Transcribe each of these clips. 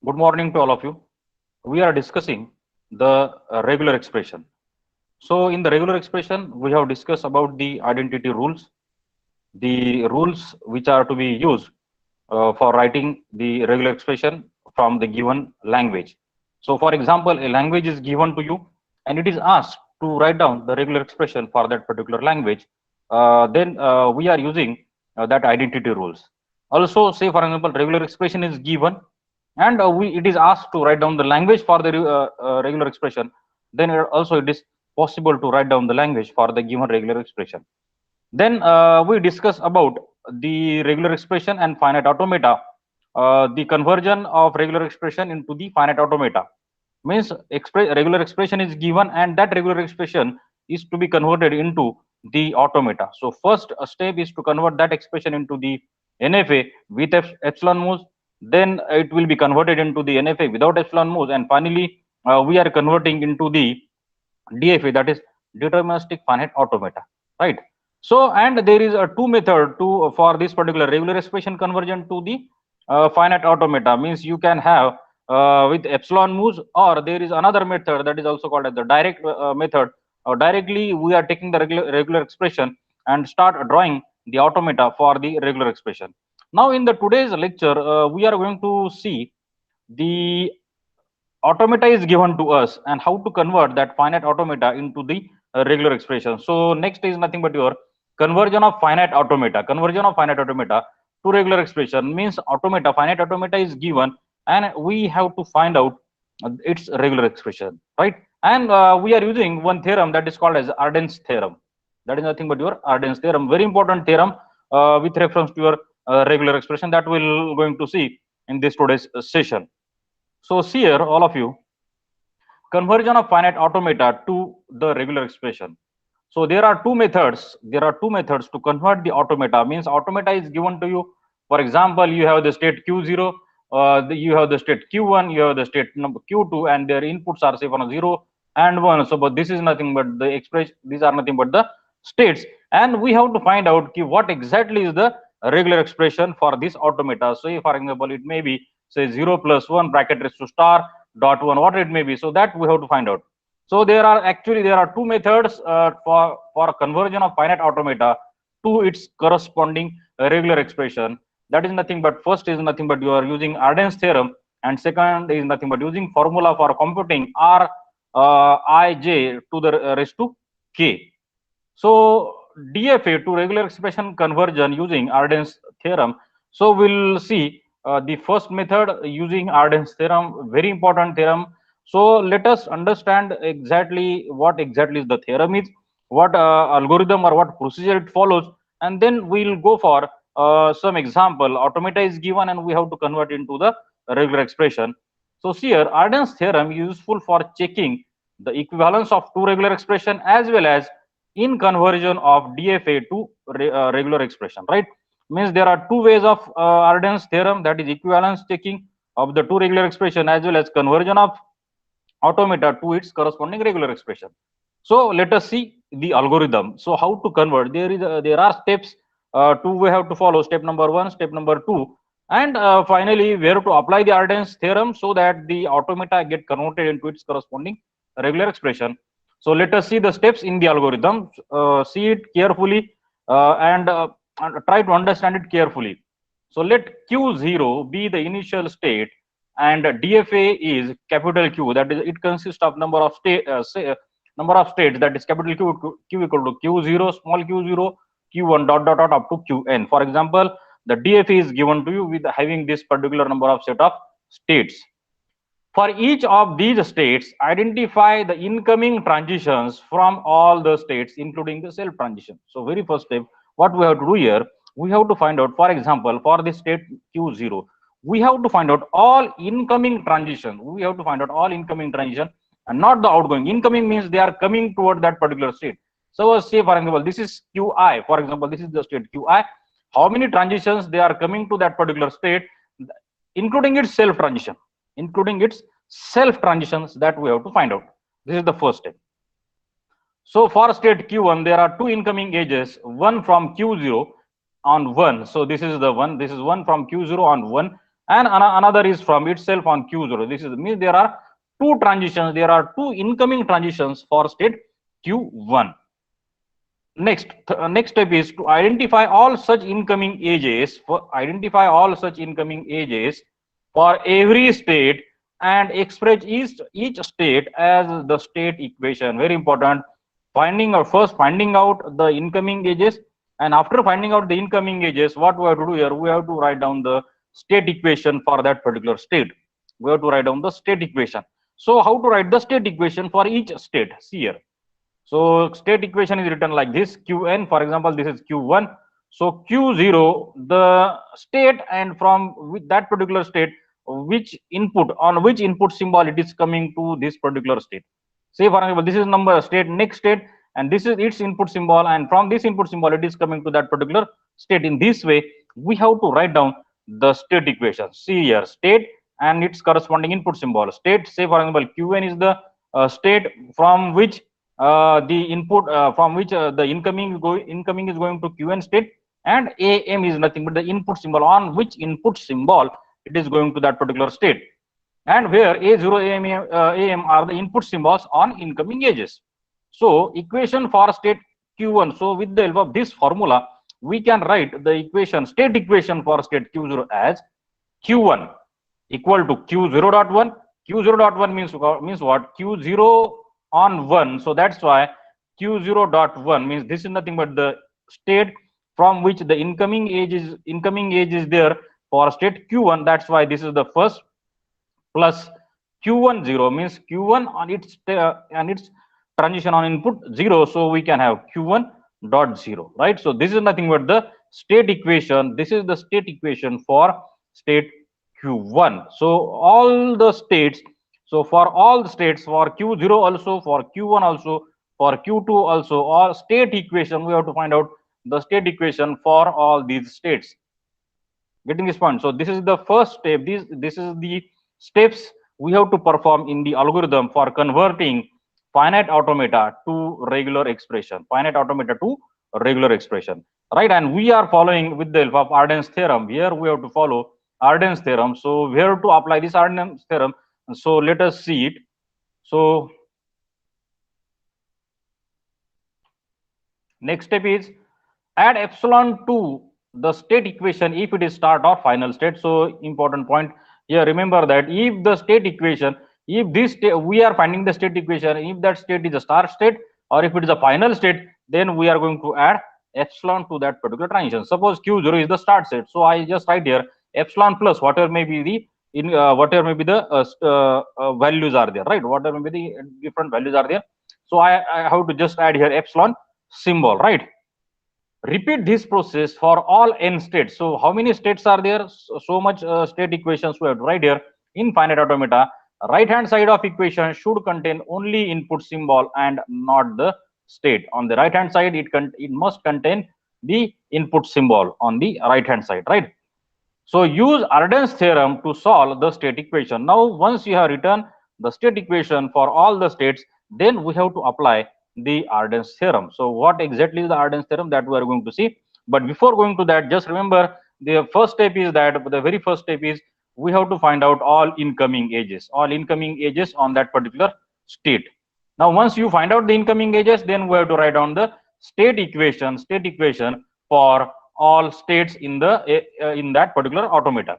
Good morning to all of you. We are discussing the regular expression. So, in the regular expression, we have discussed about the identity rules, the rules which are to be used for writing the regular expression from the given language. So, for example, a language is given to you and it is asked to write down the regular expression for that particular language. Then we are using that identity rules. Also, say for example, regular expression is given and it is asked to write down the language for the regular expression. Then also it is possible to write down the language for the given regular expression. Then we discuss about the regular expression and finite automata. The conversion of regular expression into the finite automata means regular expression is given and that regular expression is to be converted into the automata. So first step is to convert that expression into the NFA with epsilon moves. Then it will be converted into the NFA without epsilon moves, and finally we are converting into the DFA, that is deterministic finite automata, right? So, and there is a two method to for this particular regular expression conversion to the finite automata. Means you can have with epsilon moves, or there is another method that is also called as the direct method. Directly we are taking the regular expression and start drawing the automata for the regular expression. Now in the today's lecture we are going to see the automata is given to us and how to convert that finite automata into the regular expression. So next is nothing but your conversion of finite automata. Conversion of finite automata to regular expression means automata, finite automata is given and we have to find out its regular expression, right? And we are using one theorem that is called as Arden's theorem. That is nothing but your Arden's theorem, very important theorem with reference to your regular expression that we'll going to see in this today's session. So see here, all of you, conversion of finite automata to the regular expression. So there are two methods. There are two methods to convert the automata. Means automata is given to you. For example, you have the state Q0, you have the state Q1, you have the state number Q2, and their inputs are say from 0 and 1. So, but this is nothing but the expression. These are nothing but the states, and we have to find out what exactly is the regular expression for this automata. So, for example, it may be say 0 plus 1 bracket raised to star dot 1, what it may be. So that we have to find out. So there are two methods for conversion of finite automata to its corresponding regular expression. That is nothing but, first is nothing but you are using Arden's theorem, and second is nothing but using formula for computing R ij to the raised to k. So DFA to regular expression conversion using Arden's theorem. So we'll see the first method using Arden's theorem, very important theorem. So let us understand exactly what exactly is the theorem is, what algorithm or what procedure it follows, and then we'll go for some example. Automata is given and we have to convert into the regular expression. So here Arden's theorem is useful for checking the equivalence of two regular expression as well as in conversion of DFA to regular expression, right? Means there are two ways of Arden's theorem, that is equivalence checking of the two regular expression as well as conversion of automata to its corresponding regular expression. So let us see the algorithm. So how to convert? There are steps we have to follow. Step number 1, step number 2, and finally we have to apply the Arden's theorem so that the automata get converted into its corresponding regular expression. So let us see the steps in the algorithm. See it carefully and try to understand it carefully. So let Q0 be the initial state and DFA is capital Q. That is, it consists of number of number of states, that is capital Q equal to Q0, small q0, Q1 dot dot dot up to Qn. For example, the DFA is given to you with having this particular number of set of states. For each of these states, identify the incoming transitions from all the states, including the self transition. So very first step, what we have to do here, we have to find out, for example, for the state Q0, we have to find out all incoming transition. We have to find out all incoming transition and not the outgoing. Incoming means they are coming toward that particular state. So say, for example, this is Qi. For example, this is the state Qi. How many transitions they are coming to that particular state, including its self transition, including its self transitions, that we have to find out. This is the first step. So for state Q1, there are two incoming edges, one from Q0 on 1. So this is the one, this is one from Q0 on 1, and another is from itself on Q0. This is means there are two transitions, there are two incoming transitions for state Q1. Next step is to identify all such incoming edges for every state and express each state as the state equation. Very important. First finding out the incoming edges, and after finding out the incoming edges, what we have to do here? We have to write down the state equation for that particular state. We have to write down the state equation. So how to write the state equation for each state? See here. So state equation is written like this: Qn, for example, this is Q1. So Q0, the state, and from with that particular state, which input symbol it is coming to this particular state. Say for example, this is number state, next state, and this is its input symbol, and from this input symbol it is coming to that particular state. In this way, we have to write down the state equation. See here, state and its corresponding input symbol. State, say for example, Qn is the state from which the input from which the incoming is going to Qn state, and am is nothing but the input symbol on which input symbol it is going to that particular state, and where a0 am are the input symbols on incoming edges. So equation for state Q1. So with the help of this formula, we can write the equation, state equation for state Q0 as Q1 equal to Q0.1. Q0.1 means what? Q0 on 1. So that's why Q0.1 means this is nothing but the state from which the incoming edge is there for state Q1. That's why this is the first, plus Q1 0 means Q1 on its transition on input 0. So we can have Q1 dot 0, right? So this is nothing but the state equation. This is the state equation for state Q1. So all the states, so for all the states, for Q0 also, for Q1 also, for Q2 also, all state equation, we have to find out the state equation for all these states. Getting this point? So this is the first step. This is the steps we have to perform in the algorithm for converting finite automata to regular expression. Finite automata to regular expression, right? And we are following with the help of Arden's theorem. Here we have to follow Arden's theorem. So we have to apply this Arden's theorem. So let us see it. So next step is add epsilon to the state equation if it is start or final state. So important point here, remember that if the state equation, if this we are finding the state equation, if that state is a start state or if it is a final state, then we are going to add epsilon to that particular transition. Suppose Q0 is the start state, so I just write here epsilon plus whatever may be the whatever may be the values are there, right? Whatever may be the different values are there. So I have to just add here epsilon symbol, right? Repeat this process for all n states. So how many states are there? So much state equations we have to write here in finite automata. Right hand side of equation should contain only input symbol and not the state. On the right hand side, it must contain the input symbol on the right hand side, right? So use Arden's theorem to solve the state equation. Now once you have written the state equation for all the states, then we have to apply the Arden's theorem. So what exactly is the Arden's theorem, that we are going to see. But before going to that, just remember the first step is that the very first step is we have to find out all incoming edges on that particular state. Now once you find out the incoming edges, then we have to write down the state equation for all states in the in that particular automata,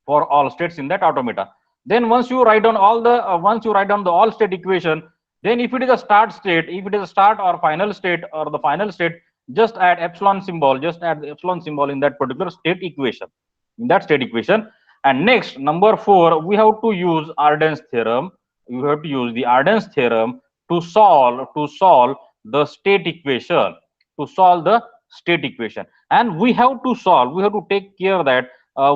for all states in that automata. Then once you write down all the all state equation, then if it is a start state, if it is a start or final state or the final state, just add epsilon symbol, in that particular state equation, And next, number 4, we have to use Arden's theorem. You have to use the Arden's theorem to solve the state equation, and we have to take care that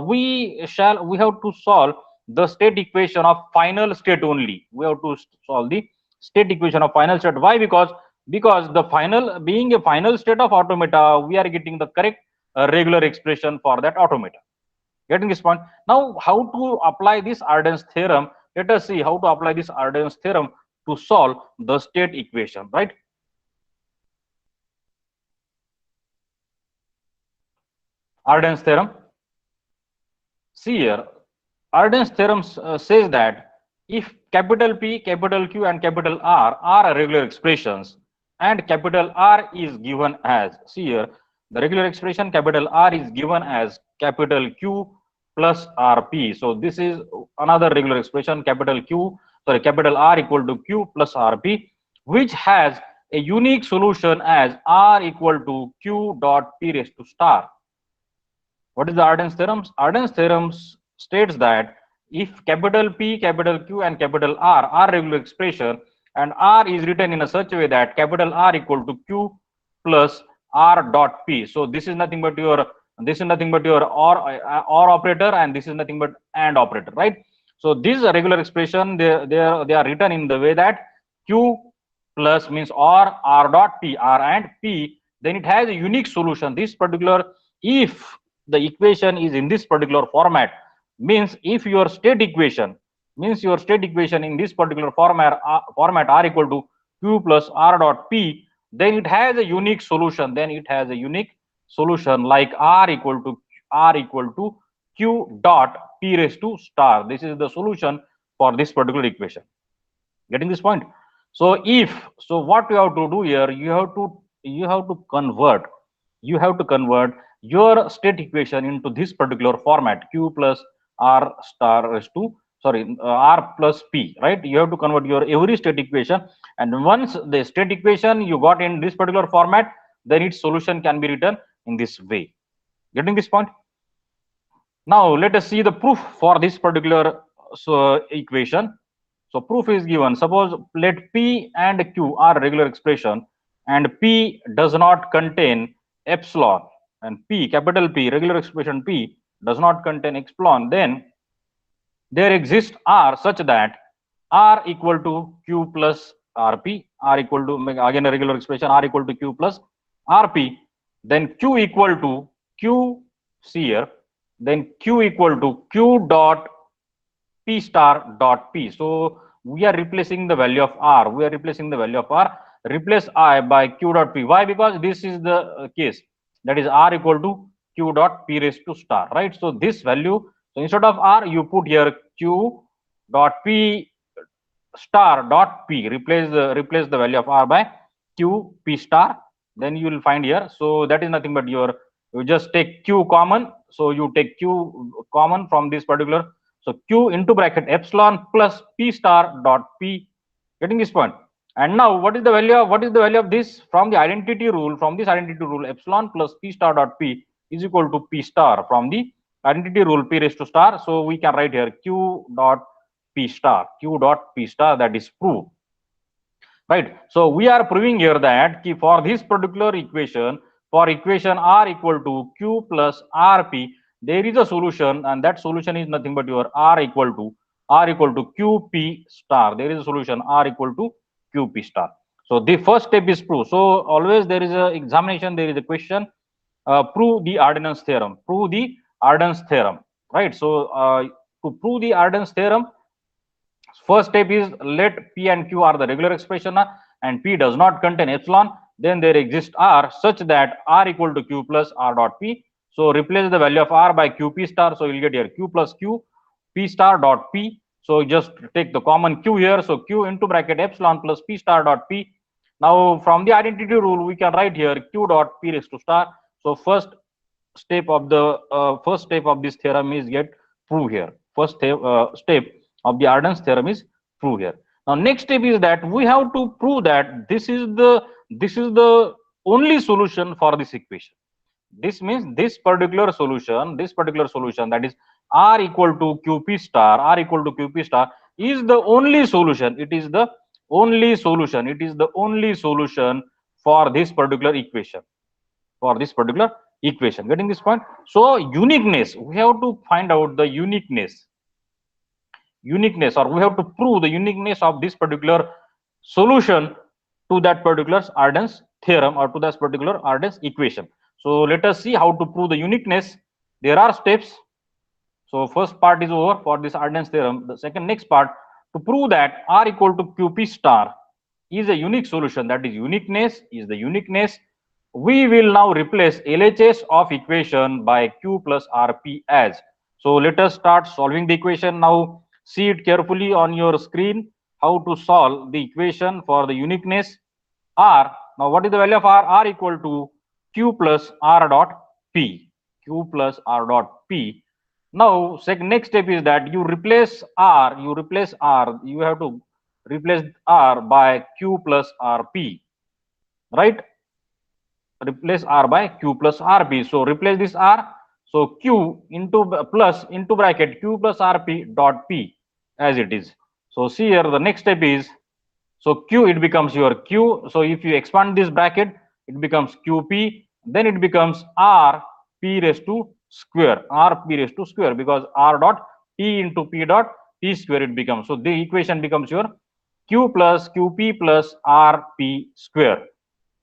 we have to solve the state equation of final state only. We have to solve the state equation of final state. Why? Because the final, being a final state of automata, we are getting the correct regular expression for that automata. Getting this point? Now how to apply this Arden's theorem? Let us see how to apply this Arden's theorem to solve the state equation, right? Arden's theorem. See here, Arden's theorem says that if capital P, capital Q, and capital R are regular expressions, and capital R is given as, see here, the regular expression capital R is given as capital Q plus RP. So this is another regular expression, capital R equal to Q plus RP, which has a unique solution as R equal to Q dot P raised to star. What is the Arden's theorem? Arden's theorem states that if capital P, capital Q, and capital R are regular expression, and R is written in a such a way that capital R equal to Q plus R dot P. So this is nothing but your or operator, and this is nothing but and operator, right? So this regular expression, they are written in the way that Q plus means or R dot P, R and P. Then it has a unique solution. This particular, if the equation is in this particular format, means if your state equation in this particular format R equal to Q plus R dot P, then it has a unique solution. Like R equal to Q dot P raised to star. This is the solution for this particular equation. Getting this point? So what you have to do here, you have to convert your state equation into this particular format, Q plus R star raised to R plus P, right? You have to convert your every state equation, and once the state equation you got in this particular format, then its solution can be written in this way. Getting this point? Now let us see the proof for this particular equation. So proof is given. Suppose let P and Q are regular expression, and P does not contain epsilon, and P, capital P, regular expression P does not contain epsilon, then there exists R such that R equal to Q plus RP, R equal to, again a regular expression, R equal to Q plus RP, then Q equal to Q, see here, then Q equal to Q dot P star dot P. So we are replacing the value of R. Replace I by Q dot P. Why? Because this is the case, that is R equal to Q dot P raised to star, right? So this value, so instead of R, you put here Q dot P star dot P. Replace the value of R by Q P star. Then you will find here. So that is nothing but you just take Q common. So you take Q common from this particular. So Q into bracket epsilon plus P star dot P. Getting this point? And now what is the value of this? From the identity rule, epsilon plus P star dot P is equal to P star from the identity rule P raised to star. So we can write here Q dot P star, that is proved. Right. So we are proving here that for this particular equation, for equation R equal to Q plus RP, there is a solution, and that solution is nothing but your R equal to QP star. There is a solution R equal to QP star. So the first step is proof. So always there is a examination, there is a question, prove the Arden's theorem. Right. So to prove the Arden's theorem, first step is let P and Q are the regular expression and P does not contain epsilon. Then there exists R such that R equal to Q plus R dot P. So replace the value of R by QP star. So you'll get here Q plus Q P star dot P. So just take the common Q here. So Q into bracket epsilon plus P star dot P. Now from the identity rule, we can write here Q dot P raised to star. So first step of this theorem is get prove here. First step of the Arden's theorem is prove here. Now next step is that we have to prove that this is the only solution for this equation. This means this particular solution, that is R equal to QP star, is the only solution. It is the only solution for this particular equation. Getting this point? So uniqueness, we have to find out the uniqueness, or we have to prove the uniqueness of this particular solution to that particular Arden's theorem or to that particular Arden's equation. So let us see how to prove the uniqueness. There are steps. So first part is over for this Arden's theorem. The next part, to prove that R equal to QP star is a unique solution, that is uniqueness, we will now replace LHS of equation by Q plus RP as. So let us start solving the equation. Now see it carefully on your screen how to solve the equation for the uniqueness R. Now what is the value of R? R equal to Q plus R dot P. Q plus R dot P. Now next step is that you replace R, you have to replace R by Q plus RP, right? Replace R by Q plus RP. So replace this R. So Q into plus into bracket Q plus RP dot P as it is. So see here the next step is, so Q it becomes your Q. So if you expand this bracket, it becomes QP. Then it becomes R P raised to square. R P raised to square, because R dot P into P dot P square it becomes. So the equation becomes your Q plus QP plus RP square.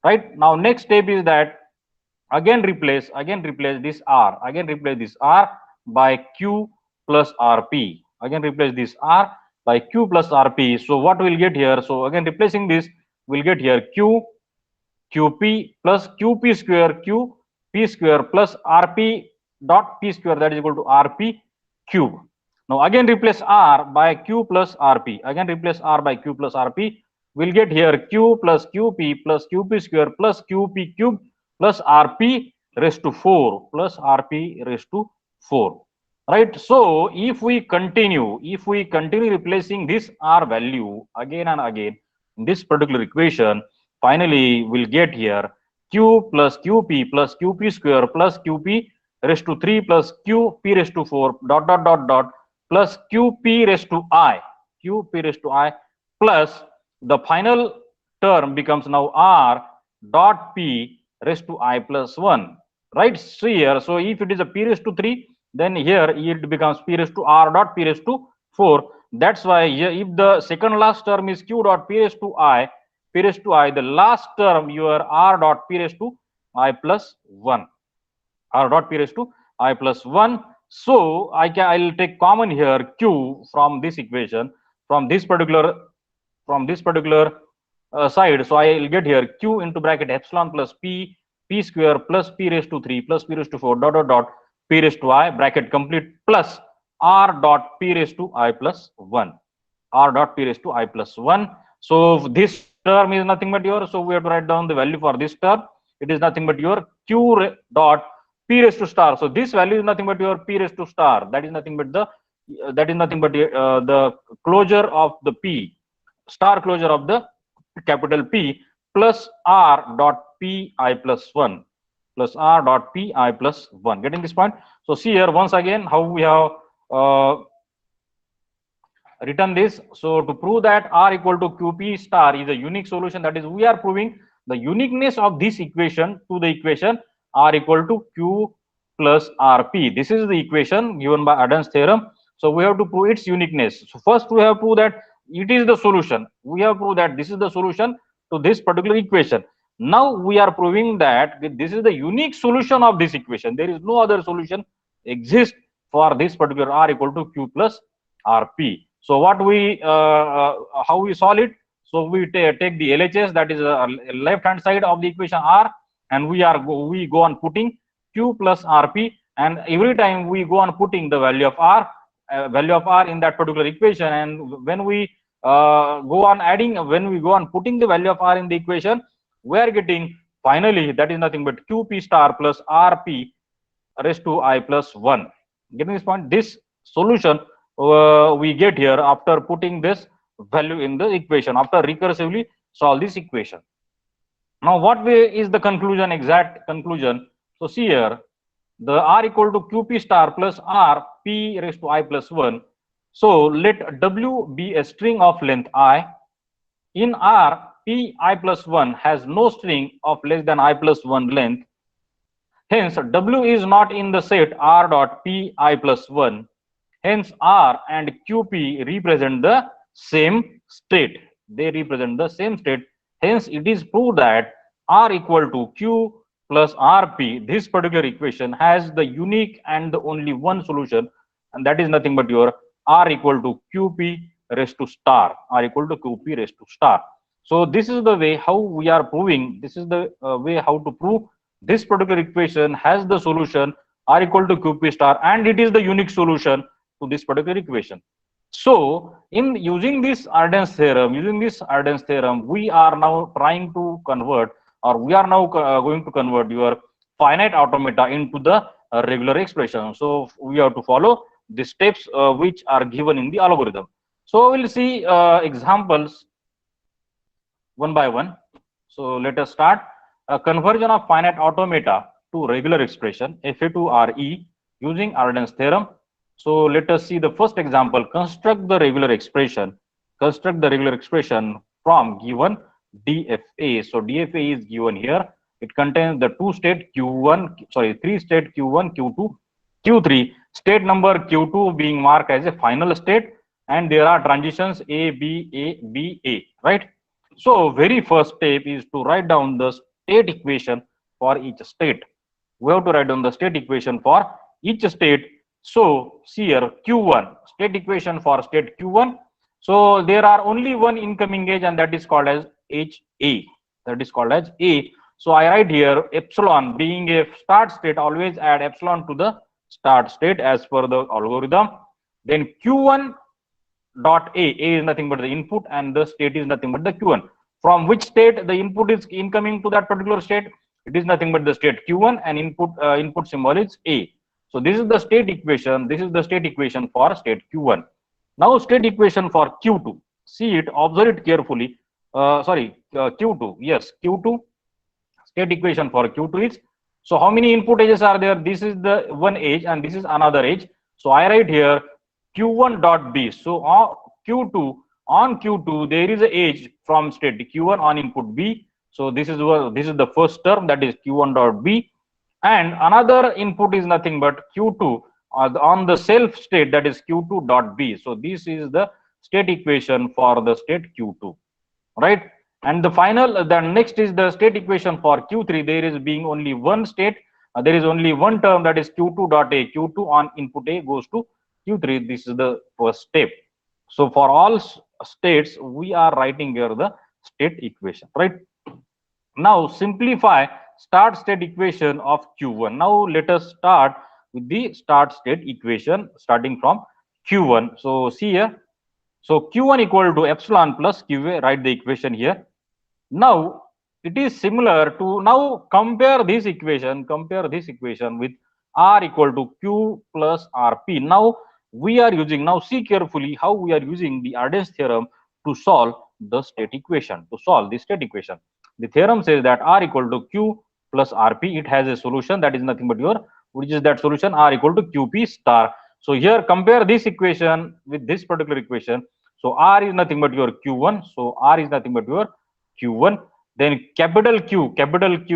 Right now, next step is that again replace this R by Q plus RP. Again replace this R by Q plus RP. So what we'll get here? So again replacing this, we'll get here QP plus QP square QP square plus RP dot P square, that is equal to RP cube. Now again replace R by Q plus RP. Again replace R by Q plus RP. We'll get here Q plus QP plus QP square plus QP cube plus RP raised to 4 plus RP raised to 4. Right. So if we continue replacing this R value again and again in this particular equation, finally we'll get here Q plus QP plus QP square plus QP raised to 3 plus QP raised to 4 dot dot dot dot plus QP raised to I plus the final term becomes now R dot P raised to I plus 1. Right. So here, so if it is a P raised to 3, then here it becomes P raised to R dot P raised to 4. That's why here, if the second last term is Q dot P raised to I, the last term your R dot P raised to I plus 1. R dot P raised to I plus 1. So I'll take common here Q from this equation, from this particular side. So I'll get here Q into bracket epsilon plus P square plus P raised to 3 plus P raised to 4 dot dot dot P raised to I bracket complete plus R dot P raised to I plus 1. R dot P raised to I plus 1. So this term is nothing but your, so we have to write down the value for this term. It is nothing but your Q dot P raised to star. So this value is nothing but your P raised to star. That is nothing but the closure of the P, star closure of the capital P, plus R dot P I plus 1 plus R dot P I plus 1. Getting this point? So see here once again how we have written this. So to prove that R equal to QP star is a unique solution, that is we are proving the uniqueness of this equation to the equation R equal to Q plus RP. This is the equation given by Adam's theorem. So we have to prove its uniqueness. So first we have to prove that it is the solution. We have proved that this is the solution to this particular equation. Now we are proving that this is the unique solution of this equation. There is no other solution exists for this particular R equal to Q plus RP. So what we how we solve it? So we take the LHS, that is left hand side of the equation R, and we go on putting Q plus RP, and every time we go on putting the value of R in that particular equation, and when we go on putting the value of R in the equation, we are getting finally that is nothing but QP star plus RP raised to I plus 1. Getting this point? This solution we get here after putting this value in the equation, after recursively solve this equation. Now what is the conclusion, exact conclusion? So see here, the R equal to QP star plus R P raised to I plus 1. So let W be a string of length I. In R, P I plus 1 has no string of less than I plus 1 length. Hence, W is not in the set R dot P I plus 1. Hence, R and QP represent the same state. They represent the same state. Hence, it is proved that R equal to Q plus RP, this particular equation has the unique and the only one solution, and that is nothing but your R equal to QP raised to star. R equal to QP raised to star. So this is the way how we are proving. This is the way how to prove this particular equation has the solution r equal to qp star, and it is the unique solution to this particular equation. So in using this Arden's theorem, we are now trying to convert, or we are now going to convert your finite automata into the regular expression. So we have to follow the steps which are given in the algorithm. So we'll see examples one by one. So let us start. A conversion of finite automata to regular expression Fa2Re using Arden's theorem. So let us see the first example. Construct the regular expression. Construct the regular expression from given DFA. So DFA is given here. It contains the three state Q1, Q2, Q3. State number Q2 being marked as a final state, and there are transitions A, B, A, B, A, right? So very first step is to write down the state equation for each state. We have to write down the state equation for each state. So see here Q1, state equation for state Q1. So there are only one incoming edge, and that is called as edge A. That is called as A. So I write here epsilon, being a start state, always add epsilon to the start state as per the algorithm. Then Q1 dot A is nothing but the input, and the state is nothing but the Q1. From which state the input is incoming to that particular state? It is nothing but the state Q1, and input symbol is A. So this is the state equation. This is the state equation for state Q1. Now state equation for Q2. See it, observe it carefully. Q2. Yes, Q2. State equation for Q2 is, so how many input edges are there? This is the one edge, and this is another edge. So I write here Q1 dot B. So on Q2 there is an edge from state Q1 on input B. So this is the first term, that is Q1 dot B, and another input is nothing but Q2 on the self state, that is Q2 dot B. So this is the state equation for the state Q2, right? And the next is the state equation for Q3. There is being only one state, there is only one term, that is Q2 dot A. Q2 on input A goes to Q3. This is the first step. So for all states, we are writing here the state equation, right? Now simplify start state equation of Q1. Now let us start with the start state equation starting from Q1. So see here. So Q1 equal to epsilon plus QA. Write the equation here. Now it is similar to, now compare this equation with R equal to Q plus RP. Now we are using, now see carefully how we are using the Arden's theorem to solve the state equation, to solve the state equation. The theorem says that R equal to Q plus RP, it has a solution, that is nothing but your, which is that solution, R equal to QP star. So here compare this equation with this particular equation. So R is nothing but your Q1. So R is nothing but your Q1. Then capital Q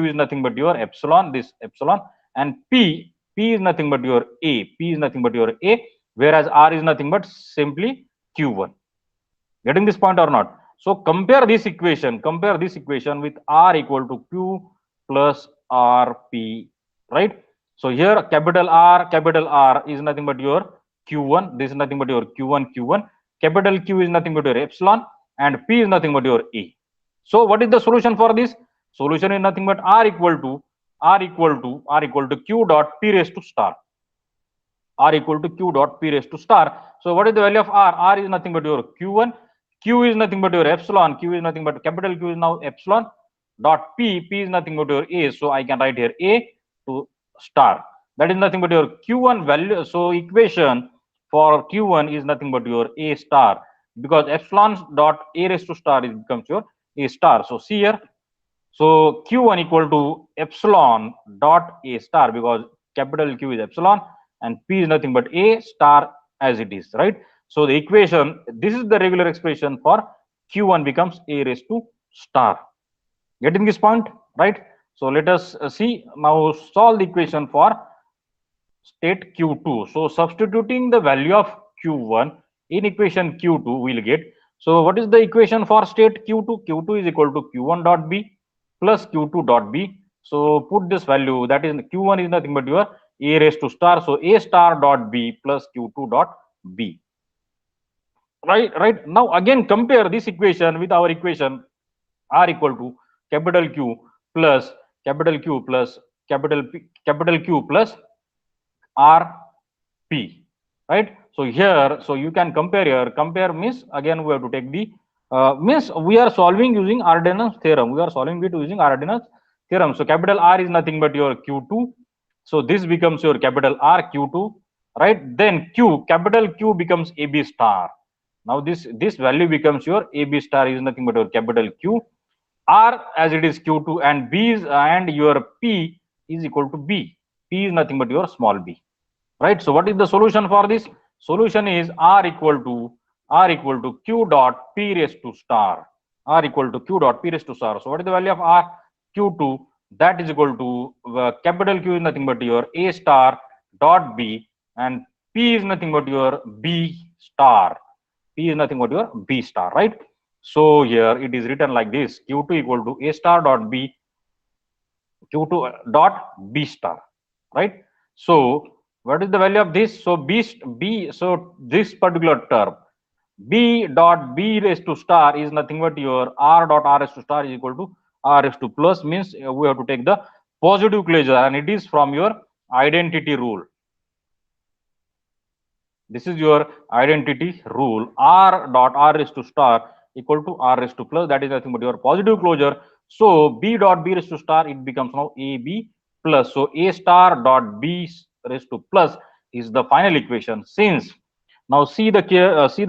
is nothing but your epsilon, this epsilon, and P is nothing but your A. P is nothing but your A, whereas R is nothing but simply Q1. Getting this point or not? So compare this equation with R equal to Q plus RP, right? So here capital R is nothing but your Q1. This is nothing but your Q1. Capital Q is nothing but your epsilon, and P is nothing but your A. So what is the solution for this? Solution is nothing but R equal to Q dot P raised to star. R equal to Q dot P raised to star. So what is the value of R? R is nothing but your Q1. Q is nothing but your epsilon. Q is nothing but capital Q is now epsilon dot P. P is nothing but your A. So I can write here A to star. That is nothing but your Q1 value. So equation for Q1 is nothing but your A star, because epsilon dot A raised to star is becomes your A star. So see here. So Q1 equal to epsilon dot A star, because capital Q is epsilon and P is nothing but A star as it is, right? So the equation, this is the regular expression for Q1 becomes A raised to star. Getting this point, right? So let us see now, solve the equation for state Q2. So substituting the value of Q1 in equation Q2, we'll get. So what is the equation for state Q2? Q2 is equal to Q1 dot B plus Q2 dot B. So put this value, that is Q1 is nothing but your A raised to star. So A star dot B plus Q2 dot B. Right. Now again compare this equation with our equation R equal to capital Q plus capital Q plus RP, right? So here, so you can compare here. Compare means again we have to take the means we are solving using Arden's theorem. We are solving it using Arden's theorem. So capital R is nothing but your Q2. So this becomes your capital R Q2, right? Then Q, capital Q becomes AB star. Now this value becomes your AB star is nothing but your capital Q. R as it is Q2 and B is and your P is equal to B. P is nothing but your small b, right? So what is the solution for this? Solution is R equal to Q dot P raised to star. R equal to Q dot P raised to star. So what is the value of R? Q2, that is equal to capital Q is nothing but your A star dot B and P is nothing but your B star. P is nothing but your B star, right? So here it is written like this: Q2 equal to A star dot B, Q2 dot B star, right? So what is the value of this? So so this particular term B dot B raised to star is nothing but your R dot R raised to star is equal to R raised to plus, means we have to take the positive closure and it is from your identity rule. This is your identity rule. R dot R raised to star equal to R raised to plus, that is nothing but your positive closure. So B dot B raised to star, it becomes now AB plus. So A star dot B raised to plus is the final equation. Since now see the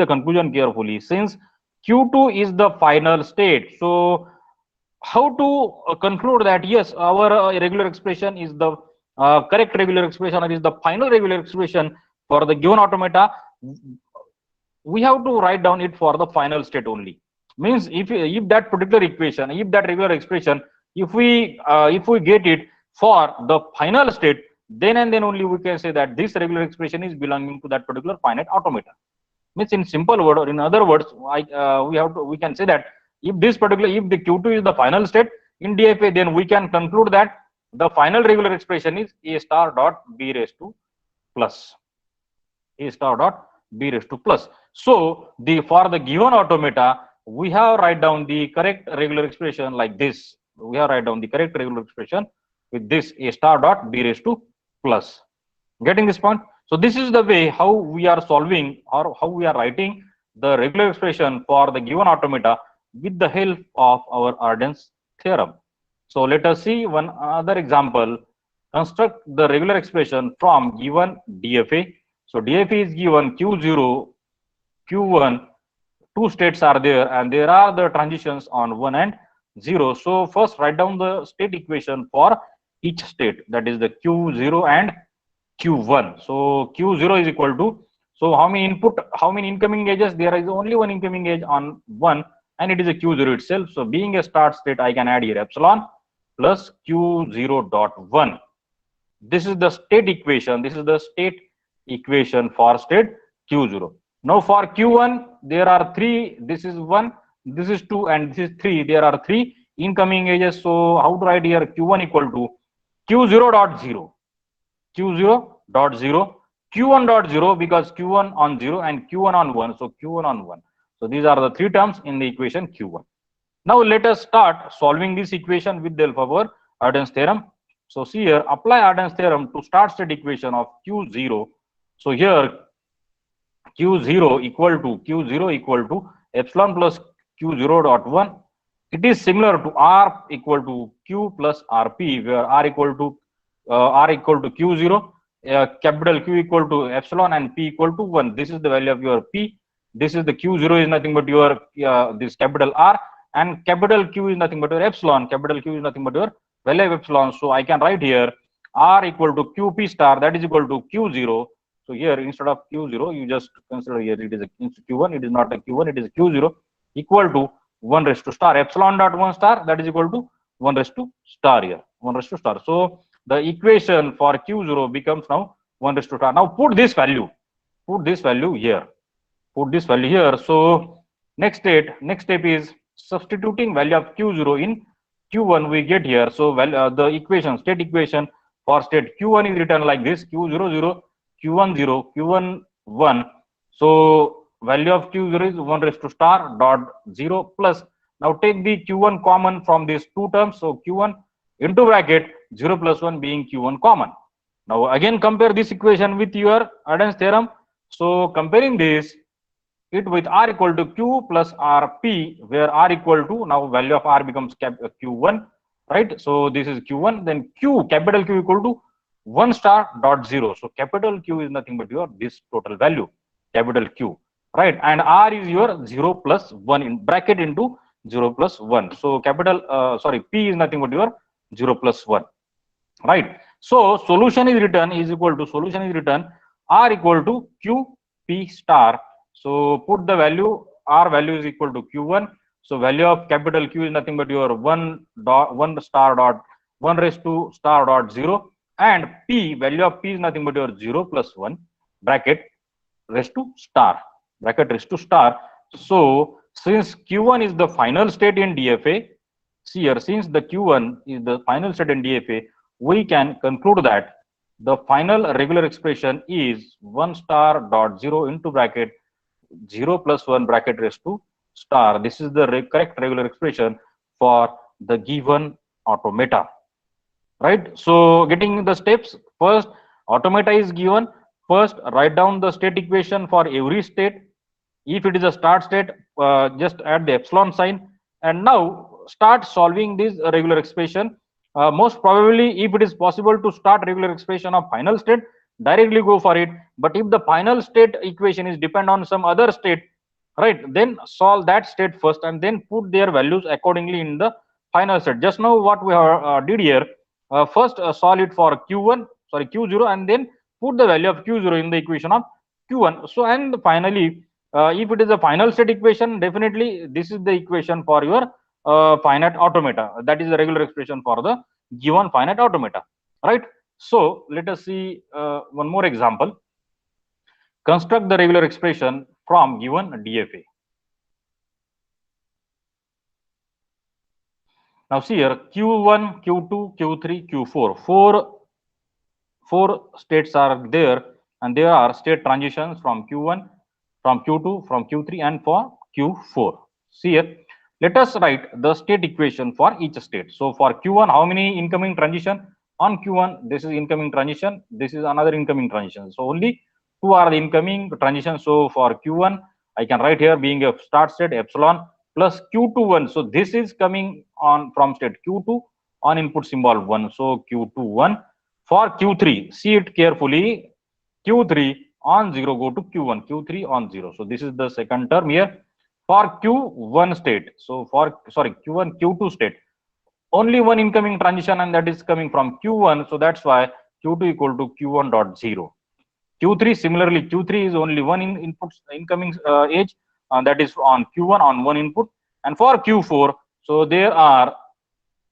conclusion carefully. Since Q2 is the final state, so how to conclude that yes, our regular expression is the correct regular expression or is the final regular expression for the given automata? We have to write down it for the final state only. Means if that particular equation, if that regular expression, if we get it for the final state, then and then only we can say that this regular expression is belonging to that particular finite automata. Means in simple word, or in other words, we can say that if the Q2 is the final state in DFA, then we can conclude that the final regular expression is A star dot B raised to plus. A star dot B raised to plus. So for the given automata, we have write down the correct regular expression like this. We have write down the correct regular expression with this A star dot B raised to plus. Getting this point? So this is the way how we are solving or how we are writing the regular expression for the given automata with the help of our Arden's theorem. So let us see one other example. Construct the regular expression from given DFA. So DFA is given Q0, Q1, two states are there and there are the transitions on 1 and 0. So first write down the state equation for each state, that is the Q0 and Q1. So Q0 is equal to, so how many incoming edges? There is only one incoming edge on 1 and it is a Q0 itself. So being a start state, I can add here epsilon plus Q0 dot 1. This is the state equation. This is the state equation for state Q0. Now for Q1, there are 3. This is 1, this is 2 and this is 3. There are 3 incoming edges. So how to write here? Q1 equal to Q0 dot 0. Q0 dot 0, Q1 dot 0 because Q1 on 0 and Q1 on 1. So Q1 on 1. So these are the 3 terms in the equation Q1. Now let us start solving this equation with the help of our Arden's theorem. So see here, apply Arden's theorem to start state equation of Q0. So here Q0 equal to epsilon plus Q0 dot 1. It is similar to R equal to Q plus RP, where R equal to Q0, capital Q equal to epsilon and P equal to 1. This is the value of your P. This is the Q0 is nothing but your this capital R, and capital Q is nothing but your epsilon. Capital Q is nothing but your value of epsilon. So I can write here R equal to QP star, that is equal to Q0. So here instead of Q0, you just consider here it is a Q1. It is not a Q1. It is a Q0 equal to 1 raised to star epsilon dot 1 star, that is equal to 1 raised to star here. 1 raised to star. So the equation for Q0 becomes now 1 raised to star. Now put this value here. Put this value here. So next step is substituting value of Q0 in Q1 we get here. So the state equation for state Q1 is written like this: Q0 0, Q1 0, Q1 1. So value of Q0 is 1 raised to star dot 0 plus. Now take the Q1 common from these two terms. So Q1 into bracket 0 plus 1 being Q1 common. Now again compare this equation with your Arden's theorem. So comparing this, it with R equal to Q plus RP, where R equal to, now value of R becomes Q1, right? So this is Q1, then Q, capital Q equal to 1 star dot 0. So capital Q is nothing but your this total value, capital Q, right? And R is your 0 plus 1 in bracket into 0 plus 1. So capital, P is nothing but your 0 plus 1, right? So solution is written is equal to, solution is written R equal to Q P star. So put the value, R value is equal to Q1. So value of capital Q is nothing but your 1 star dot 1 raised to star dot 0, and P, value of P is nothing but your 0 plus 1 bracket raised to star, bracket raised to star. So since Q1 is the final state in DFA, see here, since the Q1 is the final state in DFA, we can conclude that the final regular expression is 1 star dot 0 into bracket 0 plus 1 bracket raised to star. This is the correct regular expression for the given automata, right? So getting the steps, first automata is given. First write down the state equation for every state. If it is a start state, just add the epsilon sign, and now start solving this regular expression. Most probably, if it is possible to start regular expression of final state, directly go for it. But if the final state equation is depend on some other state, right, then solve that state first and then put their values accordingly in the final state. Just now what we have did here, first solve it for Q0, and then put the value of Q0 in the equation of Q1. So and finally, if it is a final state equation, definitely this is the equation for your finite automata. That is the regular expression for the given finite automata, right? So let us see one more example. Construct the regular expression from given DFA. Now see here, Q1, Q2, Q3, Q4. Four states are there, and there are state transitions from Q1, from Q2, from Q3, and for Q4. See here, let us write the state equation for each state. So for Q1, how many incoming transition? On Q1, this is incoming transition, this is another incoming transition. So only two are the incoming transitions. So for Q1, I can write here being a start state epsilon plus Q21. So this is coming on from state Q2 on input symbol 1. So Q21. For Q3, see it carefully. Q3 on 0 go to Q1, Q3 on 0. So this is the second term here. For Q1 state, so for Q1, Q2 state, only one incoming transition, and that is coming from Q1. So that's why Q2 equal to Q1 dot 0. Q3 similarly, Q3 is only one input incoming edge, and that is on Q1 on one input. And for Q4, so there are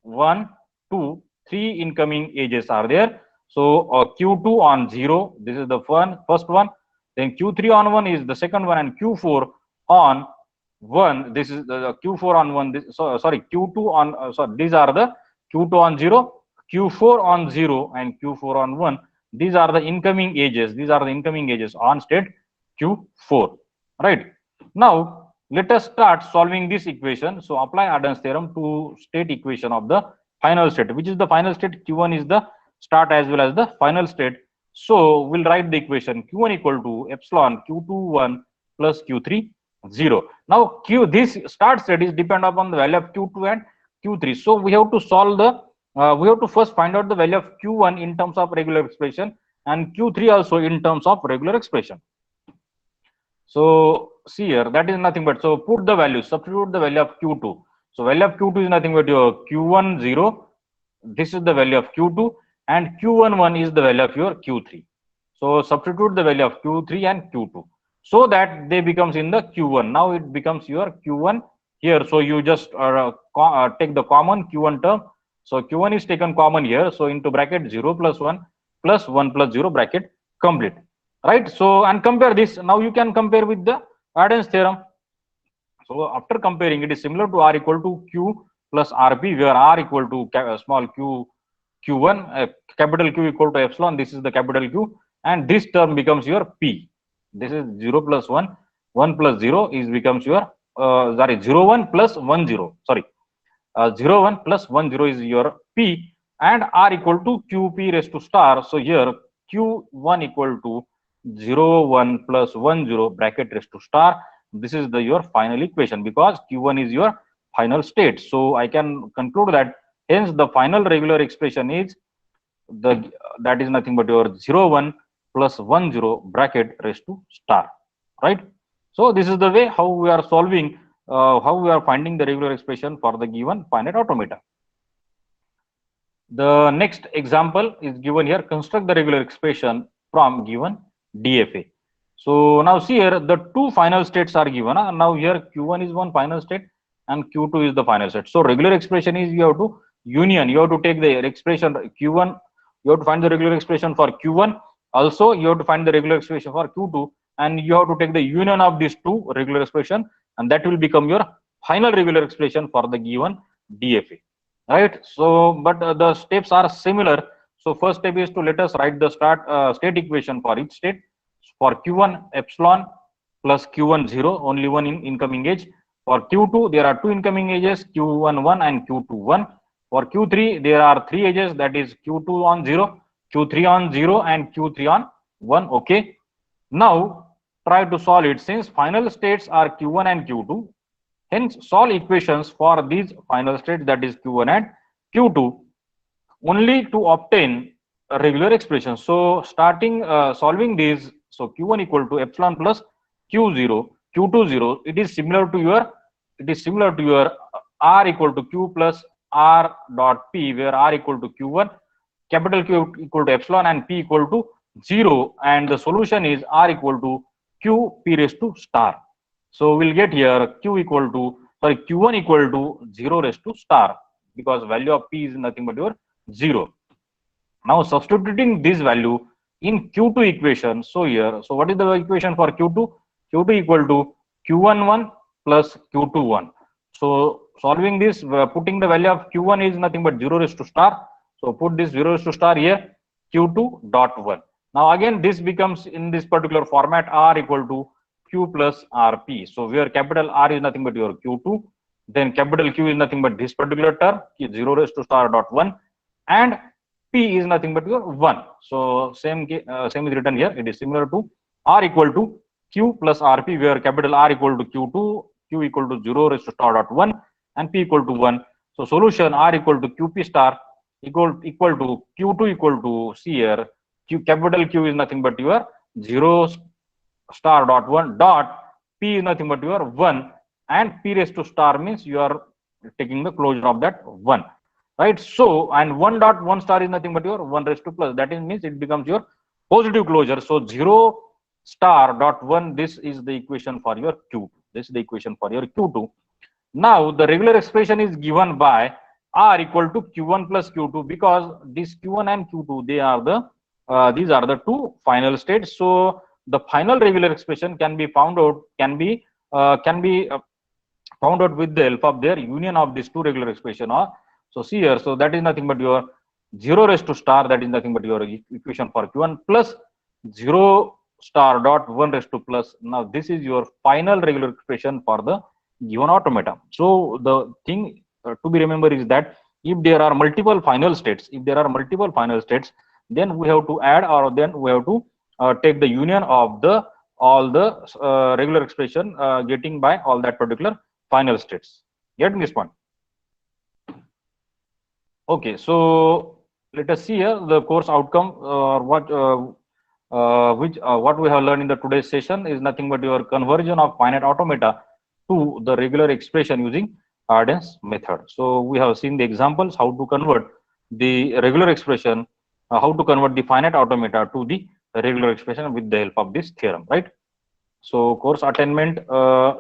1, 2, 3 incoming edges are there. So Q2 on 0, this is the first one. Then Q3 on 1 is the second one, and Q4 on 1. This is the Q4 on 1. Q2 on these are the Q2 on 0, Q4 on 0, and Q4 on 1. These are the incoming edges. These are the incoming edges on state Q4. Right. Now let us start solving this equation. So apply Arden's theorem to state equation of the final state. Which is the final state? Q1 is the start as well as the final state. So we'll write the equation Q1 equal to epsilon Q21 plus Q3 0. Now this start state is depend upon the value of Q2 and Q3. So we have to solve the we have to first find out the value of Q1 in terms of regular expression and Q3 also in terms of regular expression. So see here, that is nothing but, so put the value, substitute the value of Q2. So value of Q2 is nothing but your Q1 0. This is the value of Q2, and Q1 1 is the value of your Q3. So substitute the value of Q3 and Q2 so that they becomes in the Q1. Now it becomes your Q1 here. So you just take the common Q1 term. So Q1 is taken common here. So into bracket 0 plus 1 plus 1 plus 0 bracket complete. Right. So and compare this. Now you can compare with the Arden's theorem. So after comparing, it is similar to R equal to Q plus RP, where R equal to small q Q1, capital Q equal to epsilon. This is the capital Q, and this term becomes your P. This is 0 plus 1, 1 plus 0 is becomes your 0 1 plus 1 0. 0 1 plus 1 0 is your P, and R equal to QP raised to star. So here q1 equal to 0 1 plus 1 0 bracket raised to star. This is the your final equation because q1 is your final state. So I can conclude that hence the final regular expression is that is nothing but your 0 1 plus 1 0 bracket raised to star, right? So this is the way how we are solving, how we are finding the regular expression for the given finite automata. The next example is given here. Construct the regular expression from given DFA. So now see here, the two final states are given. Now here Q1 is one final state and Q2 is the final state. So regular expression is you have to union. You have to take the expression Q1. You have to find the regular expression for Q1. Also, you have to find the regular expression for Q2, and you have to take the union of these two regular expression, and that will become your final regular expression for the given DFA. Right. So, but the steps are similar. So first step is to let us write the state equation for each state. For Q1 epsilon plus Q1 0, only one incoming edge. For Q2 there are two incoming edges, Q1 1 and Q2 1. For Q3 there are three edges, that is Q2 on 0, Q3 on 0 and Q3 on 1. Okay. Now try to solve it. Since final states are Q1 and Q2, hence solve equations for these final states, that is Q1 and Q2, only to obtain a regular expression. So starting solving these, so Q1 equal to epsilon plus Q0, Q2 0, it is similar to your R equal to Q plus R dot P, where R equal to Q1, capital Q equal to epsilon and P equal to 0, and the solution is R equal to Q P raised to star. So we'll get here Q1 equal to 0 raised to star, because value of P is nothing but your 0. Now substituting this value in Q2 equation. So here, so what is the equation for Q2? Q2 equal to Q1 1 plus Q2 1. So solving this, putting the value of Q1 is nothing but 0 raised to star. So put this 0 raised to star here, Q2 dot 1. Now again this becomes in this particular format R equal to Q plus RP. So where capital R is nothing but your Q2, then capital Q is nothing but this particular term, 0 raised to star dot 1, and P is nothing but your 1. So same is written here. It is similar to R equal to Q plus RP, where capital R equal to Q2, Q equal to 0 raised to star dot 1, and P equal to 1. So solution R equal to QP star equal to Q2 equal to, see here, capital Q is nothing but your 0 star dot 1 dot P is nothing but your 1, and P raised to star means you are taking the closure of that 1, right? So, and 1 dot 1 star is nothing but your 1 raised to plus, that is means it becomes your positive closure. So 0 star dot 1, this is the equation for your Q2. This is the equation for your Q2. Now the regular expression is given by R equal to Q1 plus Q2, because this Q1 and Q2, they are the these are the two final states. So the final regular expression can be found out, found out with the help of their union of these two regular expression. So see here, so that is nothing but your 0 raised to star, that is nothing but your equation for Q1, plus 0 star dot 1 raised to plus. Now this is your final regular expression for the given automata. So the thing to be remembered is that if there are multiple final states, then we have to add, or then we have to take the union of all the regular expression getting by all that particular final states. Get this point? Okay, so let us see here the course outcome, or what we have learned in the today's session is nothing but your conversion of finite automata to the regular expression using Arden's method. So we have seen the examples how to convert the regular expression, how to convert the finite automata to the regular expression with the help of this theorem, right? So course attainment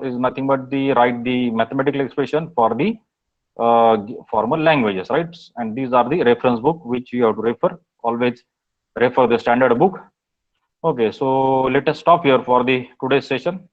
is nothing but write the mathematical expression for the formal languages, right? And these are the reference book which you have to refer. Always refer the standard book. Okay, so let us stop here for the today's session.